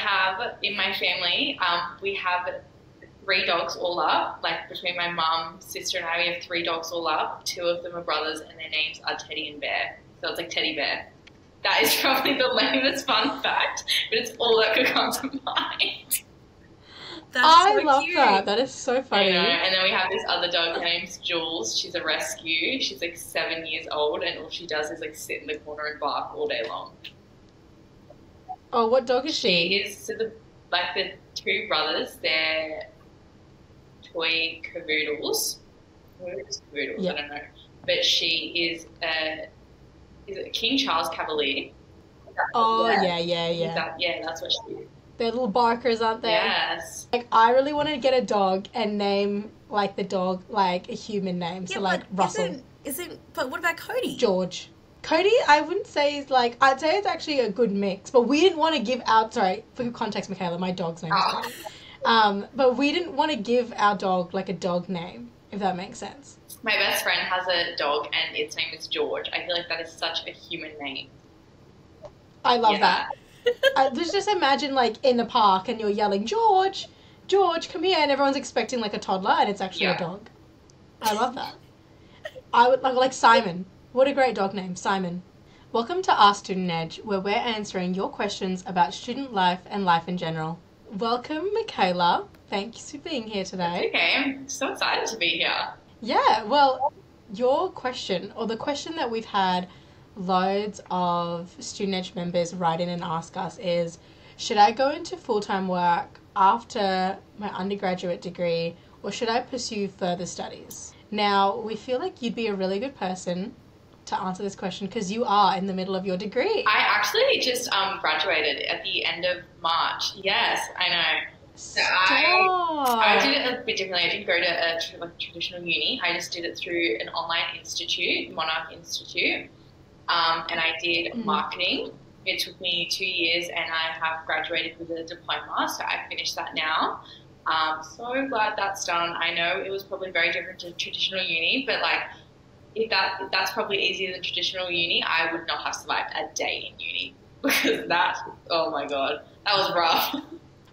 have in my family, we have three dogs all up. Like between my mum, sister, and I, we have three dogs all up. Two of them are brothers, and their names are Teddy and Bear. So it's like Teddy Bear. That is probably the lamest fun fact, but it's all that could come to mind. I love that. That is so I funny. know. And then we have this other dog. Her name's Jules. She's a rescue. She's like 7 years old, and all she does is like sit in the corner and bark all day long. Oh, what dog is she? She is the two brothers. They're toy cavoodles. What are cavoodles? Yeah. I don't know. But she is it King Charles Cavalier? Oh, yeah. Yeah, that's what she is. They're little barkers, aren't they? Yes. Like, I really want to get a dog and name, like, the dog, like, a human name. Yeah, so, like, Russell. But what about Cody? George. Cody, I wouldn't say is, like, I'd say it's actually a good mix. But we didn't want to give out, sorry, for context, Mikaela, my dog's name is Cody. But we didn't want to give our dog, like, a dog name, if that makes sense. My best friend has a dog and its name is George. I feel like that is such a human name. I love that. Just imagine, like, in the park and you're yelling, George, George, come here, and everyone's expecting, like, a toddler and it's actually a dog. I love that. I would like Simon. What a great dog name, Simon. Welcome to Our Student Edge, where we're answering your questions about student life and life in general. Welcome, Mikaela. Thanks for being here today. It's okay, I'm so excited to be here. Yeah, well, your question, or the question that we've had loads of Student Edge members write in and ask us is, should I go into full-time work after my undergraduate degree, or should I pursue further studies? Now, we feel like you'd be a really good person to answer this question because you are in the middle of your degree. I actually just graduated at the end of March. Yes, I know. So I did it a bit differently. I didn't go to a traditional uni. I just did it through an online institute, Monarch Institute, and I did marketing. It took me 2 years, and I have graduated with a diploma, so I finished that now. So glad that's done. I know it was probably very different to traditional uni, but like if that's probably easier than traditional uni, I would not have survived a day in uni because oh my God, that was rough.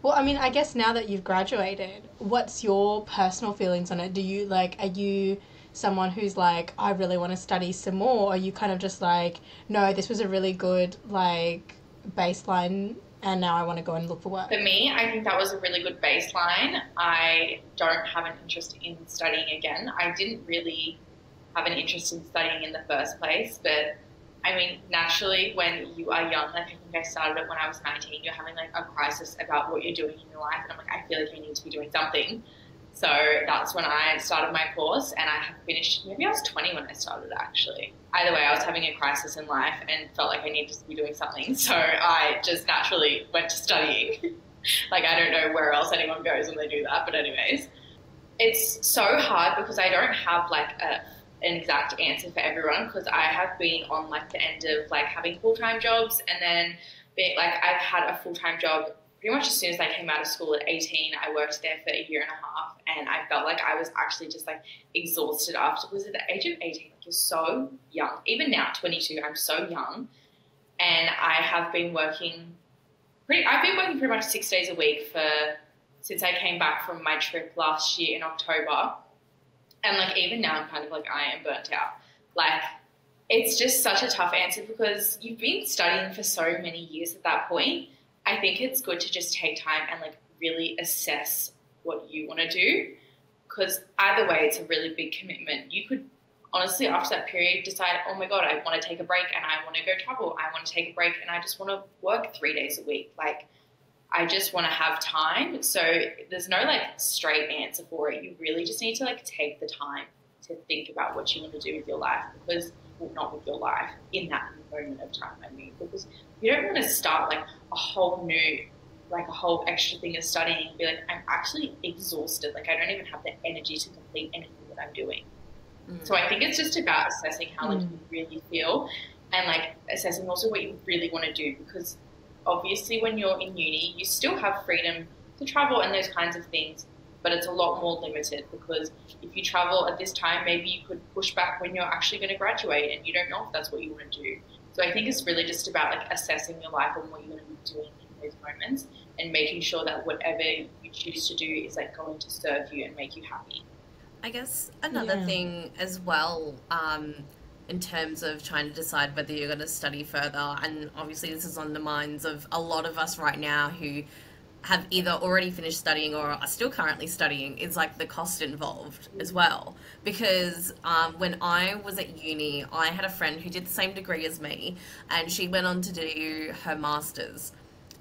Well, I mean, I guess now that you've graduated, what's your personal feelings on it? Are you someone who's like, I really want to study some more? Or are you kind of just like, no, this was a really good, like, baseline and now I want to go and look for work? For me, I think that was a really good baseline. I don't have an interest in studying again. I didn't really have an interest in studying in the first place, but I mean, naturally, when you are young, like I think I started it when I was 19, you're having like a crisis about what you're doing in your life. And I'm like, I feel like you need to be doing something. So that's when I started my course, and I have finished, maybe I was 20 when I started actually. Either way, I was having a crisis in life and felt like I needed to be doing something. So I just naturally went to studying. Like, I don't know where else anyone goes when they do that. But anyways, it's so hard because I don't have like an exact answer for everyone, because I have been on like the end of like having full-time jobs, and then I've had a full-time job pretty much as soon as I came out of school at 18. I worked there for a year and a half, and I felt like I was actually just like exhausted after, because at the age of 18, like, you're so young. Even now, 22, I'm so young, and I've been working pretty much 6 days a week since I came back from my trip last year in October. And like even now I'm kind of like, I am burnt out. Like, it's just such a tough answer because you've been studying for so many years at that point. I think it's good to just take time and like really assess what you want to do, because either way it's a really big commitment. You could honestly after that period decide, oh my God, I want to take a break and I want to go travel. I want to take a break and I just want to work 3 days a week. Like, I just want to have time. So there's no like straight answer for it. You really just need to like take the time to think about what you want to do with your life, because, well, not with your life, in that moment of time, I mean, because you don't want to start like a whole extra thing of studying and be like, I'm actually exhausted. Like, I don't even have the energy to complete anything that I'm doing. So I think it's just about assessing how like you really feel, and like assessing also what you really want to do, because obviously when you're in uni, you still have freedom to travel and those kinds of things, but it's a lot more limited, because if you travel at this time, maybe you could push back when you're actually going to graduate and you don't know if that's what you want to do. So I think it's really just about like assessing your life and what you want to be doing in those moments and making sure that whatever you choose to do is like going to serve you and make you happy. I guess another thing as well, in terms of trying to decide whether you're going to study further, and obviously this is on the minds of a lot of us right now who have either already finished studying or are still currently studying, is like the cost involved as well. Because when I was at uni, I had a friend who did the same degree as me, and she went on to do her master's.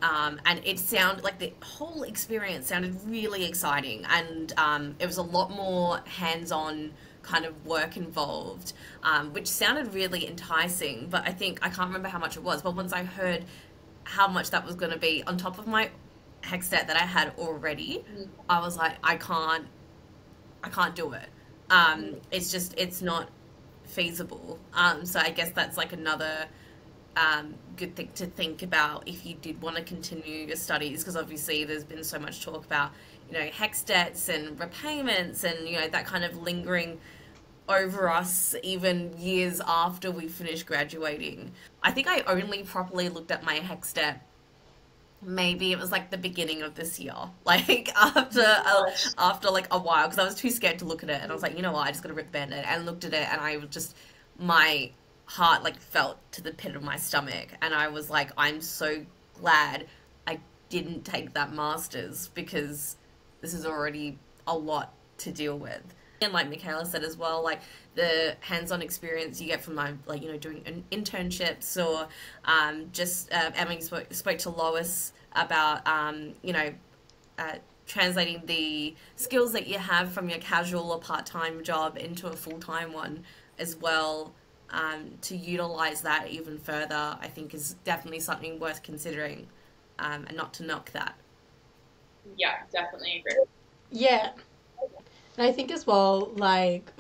And it sounded like the whole experience sounded really exciting, and it was a lot more hands-on kind of work involved, which sounded really enticing. But I think I can't remember how much it was. But once I heard how much that was going to be on top of my hex debt that I had already, I was like, I can't do it. It's not feasible. So I guess that's like another good thing to think about if you did want to continue your studies, because obviously there's been so much talk about, hex debts and repayments and, that kind of lingering over us even years after we finish graduating. I think I only properly looked at my hex debt, maybe it was like the beginning of this year, like after like a while, because I was too scared to look at it, and I was like, you know what, I just gotta rip the band-aid, and looked at it, and I was just, my heart like felt to the pit of my stomach, and I was like, I'm so glad I didn't take that master's, because this is already a lot to deal with. And like Mikaela said as well, like the hands-on experience you get from doing internships, or Emma, you spoke to Lois about translating the skills that you have from your casual or part-time job into a full-time one as well. To utilize that even further, I think is definitely something worth considering, and not to knock that. Yeah, definitely agree. Yeah. And I think as well, like,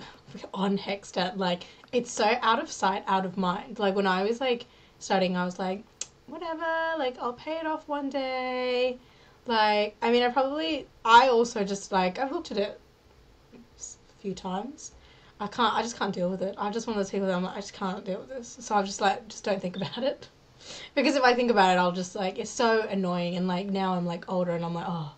on Hexstat, like, it's so out of sight, out of mind. Like, when I was, like, studying, I was like, whatever, like, I'll pay it off one day. Like, I mean, I also just, like, I've looked at it a few times. I just can't deal with it. I'm just one of those people that I'm like, I just can't deal with this. So I'm just like, just don't think about it. Because if I think about it, I'll just, like, it's so annoying. And, like, now I'm, like, older and I'm like, oh,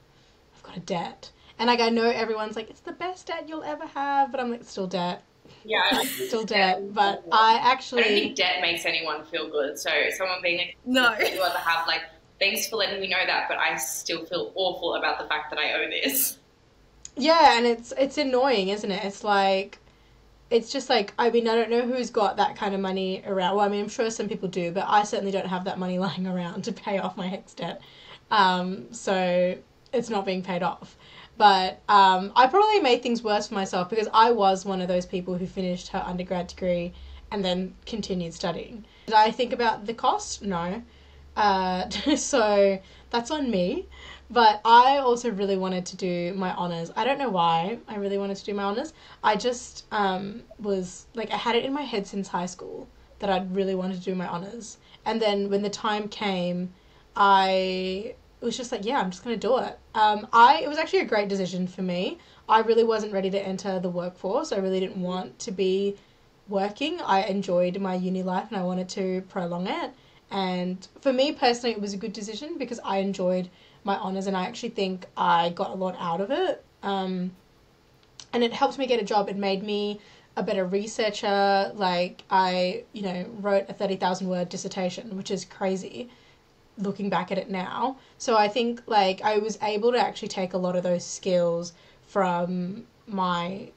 I've got a debt. And, like, I know everyone's like, it's the best debt you'll ever have, but I'm like, still debt. Yeah. Still debt. But I don't think debt makes anyone feel good. So someone being like, no, you ever have, like, thanks for letting me know that, but I still feel awful about the fact that I owe this. Yeah, and it's annoying, isn't it? It's like, it's just like, I mean, I don't know who's got that kind of money around. Well, I mean, I'm sure some people do, but I certainly don't have that money lying around to pay off my hex debt. So it's not being paid off. But I probably made things worse for myself, because I was one of those people who finished her undergrad degree and then continued studying. Did I think about the cost? No. So that's on me. But I also really wanted to do my honours. I don't know why I really wanted to do my honours. I just was, like, I had it in my head since high school that I'd really wanted to do my honours. And then when the time came, it was just like, yeah, I'm just going to do it. It was actually a great decision for me. I really wasn't ready to enter the workforce. I really didn't want to be working. I enjoyed my uni life and I wanted to prolong it. And for me personally, it was a good decision because I enjoyed my honours and I actually think I got a lot out of it. And it helped me get a job. It made me a better researcher. Like, I, wrote a 30,000 word dissertation, which is crazy looking back at it now. So I think, like, I was able to actually take a lot of those skills from my,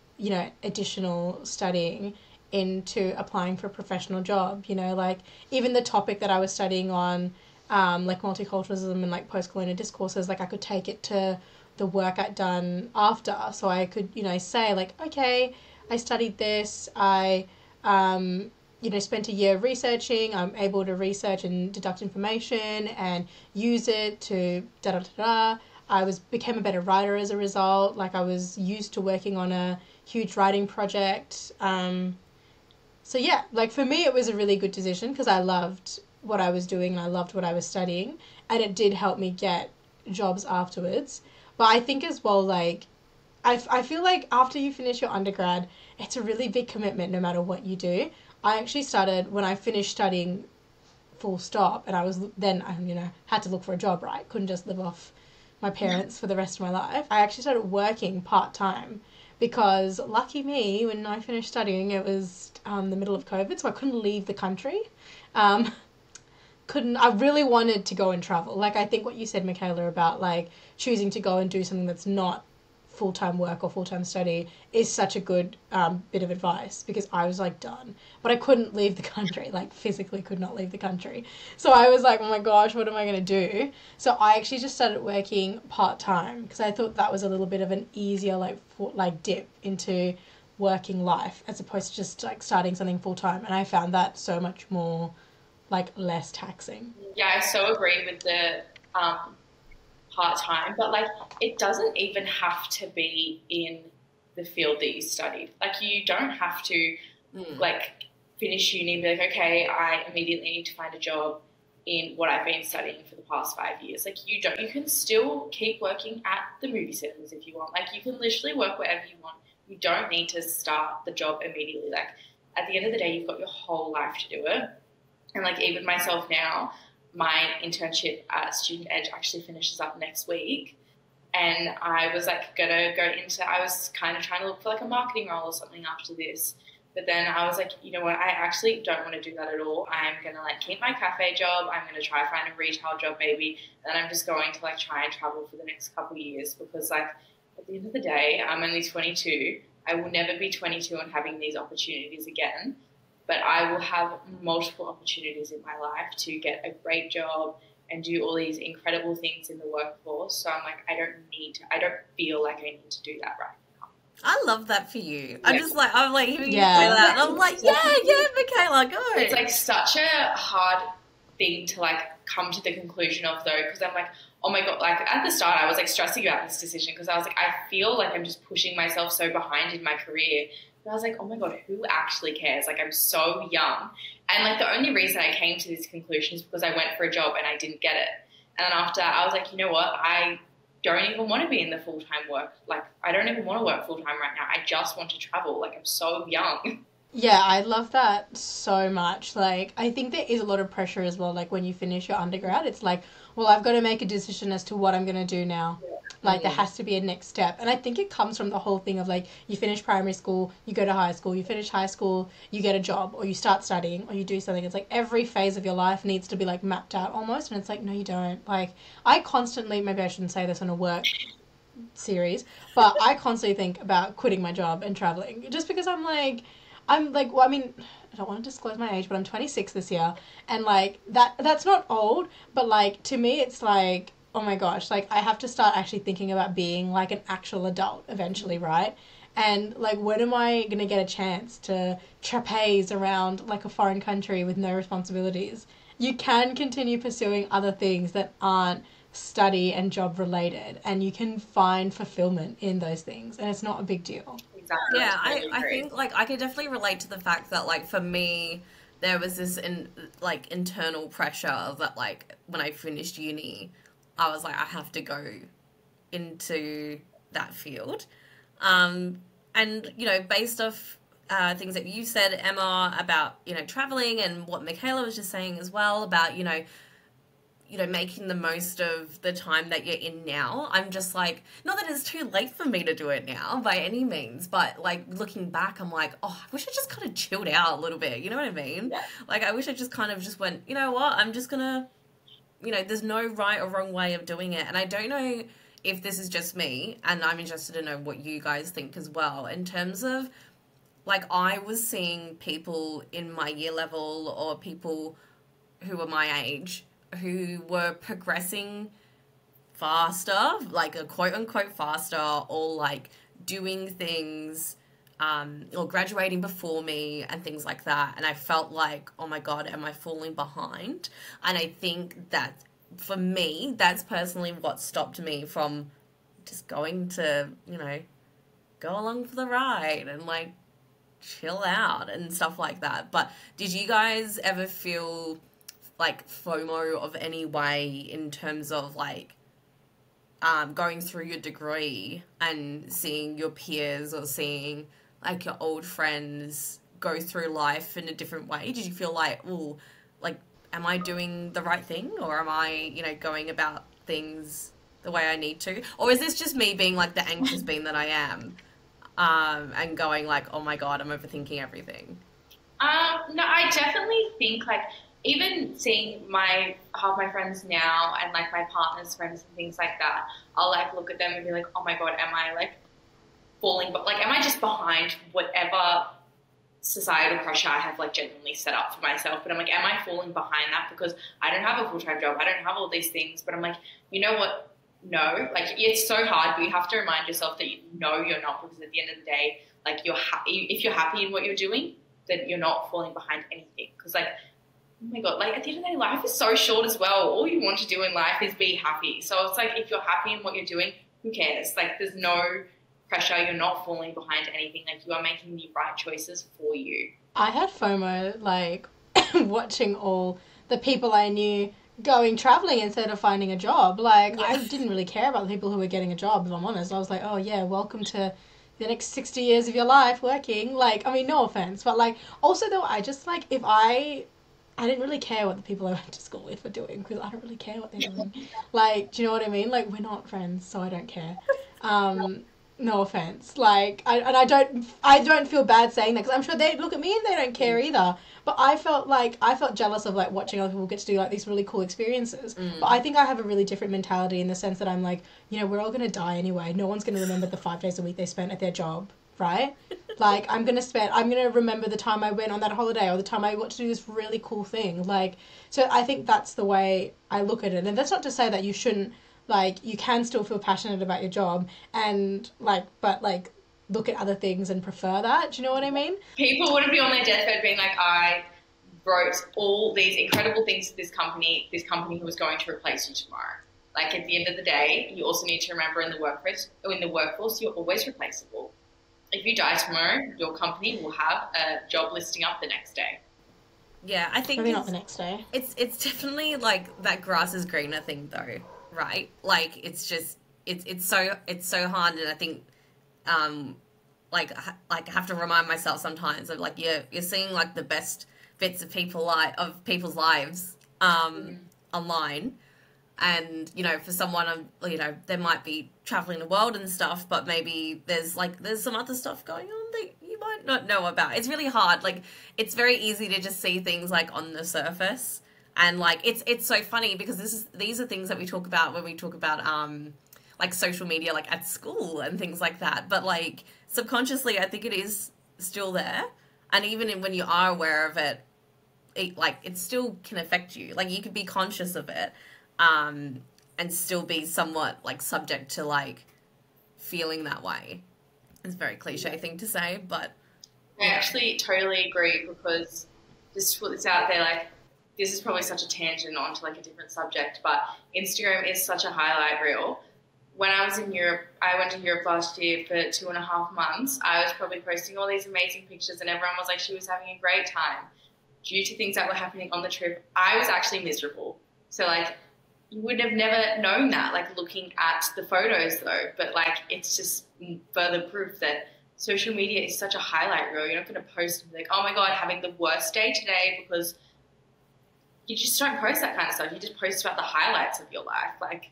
additional studying into applying for a professional job, like even the topic that I was studying on, like multiculturalism and like post-colonial discourses, like I could take it to the work I'd done after. So I could, say like, okay, I studied this, I, spent a year researching, I'm able to research and deduct information and use it to da-da-da-da. Became a better writer as a result. Like, I was used to working on a huge writing project. So yeah, like for me, it was a really good decision because I loved what I was doing and I loved what I was studying, and it did help me get jobs afterwards. But I think as well, like, I feel like after you finish your undergrad, it's a really big commitment no matter what you do. I actually started, when I finished studying full stop. And I was then, had to look for a job, right? Couldn't just live off my parents for the rest of my life. I actually started working part-time because, lucky me, when I finished studying, it was the middle of COVID, so I couldn't leave the country. I really wanted to go and travel. Like, I think what you said, Mikaela, about like choosing to go and do something that's not full-time work or full-time study is such a good bit of advice, because I was like done, but I couldn't leave the country, like physically could not leave the country. So I was like, oh my gosh, what am I going to do? So I actually just started working part-time because I thought that was a little bit of an easier dip into working life, as opposed to just like starting something full-time. And I found that so much more like less taxing. Yeah, I so agree with the part-time, but like it doesn't even have to be in the field that you studied. Like you don't have to like finish uni and be like, okay, I immediately need to find a job in what I've been studying for the past 5 years. Like you can still keep working at the movie cinemas if you want. Like you can literally work wherever you want. You don't need to start the job immediately. Like at the end of the day, you've got your whole life to do it. And like even myself now, my internship at Student Edge actually finishes up next week. And I was like I was kind of trying to look for like a marketing role or something after this. But then I was like, you know what, I actually don't want to do that at all. I'm going to like keep my cafe job. I'm going to try find a retail job maybe. And I'm just going to like try and travel for the next couple of years, because like at the end of the day, I'm only 22. I will never be 22 and having these opportunities again. But I will have multiple opportunities in my life to get a great job and do all these incredible things in the workforce. So I'm like, I don't feel like I need to do that right now. I love that for you. I'm like hearing you say that. And I'm like, yeah, Mikaela, go. It's like such a hard thing to like come to the conclusion of though, because I'm like, oh my God, like at the start I was like stressing about this decision because I was like, I feel like I'm just pushing myself so behind in my career. But I was like, oh my God, who actually cares? Like I'm so young. And like the only reason I came to this conclusion is because I went for a job and I didn't get it. And then after I was like, you know what? I don't even want to be in the full-time work. Like I don't even want to work full-time right now. I just want to travel. Like I'm so young. Yeah, I love that so much. Like, I think there is a lot of pressure as well. Like, when you finish your undergrad, it's like, well, I've got to make a decision as to what I'm going to do now. Like, there has to be a next step. And I think it comes from the whole thing of, like, you finish primary school, you go to high school, you finish high school, you get a job, or you start studying, or you do something. It's like every phase of your life needs to be, like, mapped out almost. And it's like, no, you don't. Like, I constantly, maybe I shouldn't say this on a work series, but I constantly think about quitting my job and traveling. Just because I'm like, well, I mean, I don't want to disclose my age, but I'm 26 this year. And, like, that's not old, but, like, to me, it's like, oh my gosh, like, I have to start actually thinking about being, like, an actual adult eventually, right? And, like, when am I going to get a chance to trapeze around, like, a foreign country with no responsibilities? You can continue pursuing other things that aren't study and job related, and you can find fulfillment in those things, and it's not a big deal. Exactly. Yeah, I think like I could definitely relate to the fact that like for me there was this internal pressure that like when I finished uni I was like I have to go into that field, and you know based off things that you said, Emma, about traveling, and what Mikaela was just saying as well about making the most of the time that you're in now. I'm just like, not that it's too late for me to do it now by any means, but like looking back, I'm like, oh, I wish I just kind of chilled out a little bit. You know what I mean? Yeah. Like, I wish I just kind of just went, you know what? I'm just gonna, there's no right or wrong way of doing it. And I don't know if this is just me, and I'm interested to know what you guys think as well, in terms of, like, I was seeing people in my year level or people who were my age who were progressing faster, like a quote-unquote faster, or like doing things or graduating before me and things like that. And I felt like, oh my God, am I falling behind? And I think that for me, that's personally what stopped me from just going to, go along for the ride and like chill out and stuff like that. But did you guys ever feel like FOMO of any way in terms of like going through your degree and seeing your peers or seeing like your old friends go through life in a different way? Did you feel like, oh, like am I doing the right thing, or am I, you know, going about things the way I need to? Or is this just me being like the anxious being that I am, and going like, oh my God, I'm overthinking everything? No, I definitely think like even seeing half my friends now and like my partner's friends and things like that, I'll like look at them and be like, oh my God, am I like falling, but like, am I just behind whatever societal pressure I have like genuinely set up for myself? But I'm like, am I falling behind that because I don't have a full-time job? I don't have all these things. But I'm like, you know what? No, like it's so hard, but you have to remind yourself that you know you're not, because at the end of the day, like you're happy. If you're happy in what you're doing, then you're not falling behind anything. Because like, oh my God, like at the end of the day, life is so short as well. All you want to do in life is be happy. So it's like, if you're happy in what you're doing, who cares? Like there's no pressure. You're not falling behind anything. Like you are making the right choices for you. I had FOMO, like, watching all the people I knew going traveling instead of finding a job. Like, Yeah. I didn't really care about the people who were getting a job, if I'm honest. I was like, oh yeah, welcome to the next 60 years of your life working. Like, I mean, no offense, but like, also though, I just like, if I didn't really care what the people I went to school with were doing, because I don't really care what they're doing. Like, do you know what I mean? Like, we're not friends, so I don't care. No offense. Like, I don't feel bad saying that, because I'm sure they look at me and they don't care either. But I felt jealous of like watching other people get to do like these really cool experiences. But I think I have a really different mentality in the sense that I'm like, you know, we're all gonna die anyway. No one's gonna remember the 5 days a week they spent at their job, right? Like, I'm gonna remember the time I went on that holiday, or the time I got to do this really cool thing. Like, so I think that's the way I look at it. And that's not to say that you shouldn't, like, you can still feel passionate about your job and like, but like, look at other things and prefer that. Do you know what I mean? People wouldn't be on their deathbed being like, I wrote all these incredible things to this company who was going to replace you tomorrow. Like at the end of the day, you also need to remember in the workforce, you're always replaceable. If you die tomorrow, your company will have a job listing up the next day. Yeah, I think Maybe not the next day. It's definitely like that grass is greener thing though, right? Like it's just it's so hard, and I think like I have to remind myself sometimes of like you're seeing like the best bits of people's lives online. And, you know, for someone, you know, they might be traveling the world and stuff, but maybe there's some other stuff going on that you might not know about. It's really hard. Like, it's very easy to just see things, like, on the surface. And, like, it's so funny because these are things that we talk about when we talk about, like, social media, like, at school and things like that. But, like, subconsciously, I think it is still there. And even when you are aware of it, it still can affect you. Like, you could be conscious of it. And still be somewhat like subject to like feeling that way. It's a very cliche thing to say, but I actually totally agree, because just to put this out there, like this is probably such a tangent onto like a different subject, but Instagram is such a highlight reel. When I was in Europe, I went to Europe last year for 2.5 months. I was probably posting all these amazing pictures and everyone was like, she was having a great time. Due to things that were happening on the trip, I was actually miserable. So like, you would have never known that, like looking at the photos though, but like it's just further proof that social media is such a highlight reel. You're not going to post like, oh my God, having the worst day today, because you just don't post that kind of stuff. You just post about the highlights of your life. Like,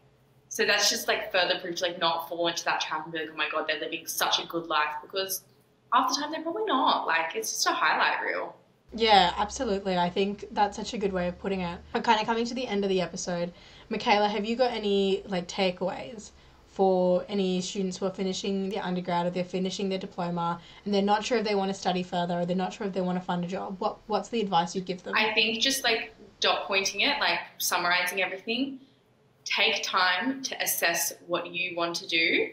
so that's just like further proof to like not fall into that trap and be like, oh my God, they're living such a good life, because half the time they're probably not. Like, it's just a highlight reel. Yeah, absolutely. I think that's such a good way of putting it. I'm kind of coming to the end of the episode. Mikaela, have you got any like takeaways for any students who are finishing their undergrad or they're finishing their diploma and they're not sure if they want to study further or they're not sure if they want to find a job? What's the advice you'd give them? I think just like dot pointing it, like summarizing everything. Take time to assess what you want to do.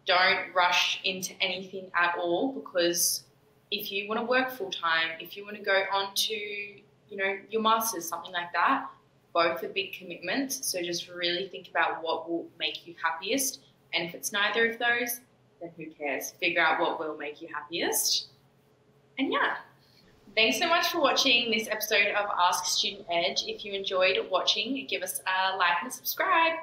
Don't rush into anything at all, because if you want to work full time, if you want to go on to, you know, your master's, something like that, both are big commitments. So just really think about what will make you happiest. And if it's neither of those, then who cares? Figure out what will make you happiest. And yeah. Thanks so much for watching this episode of Ask Student Edge. If you enjoyed watching, give us a like and a subscribe.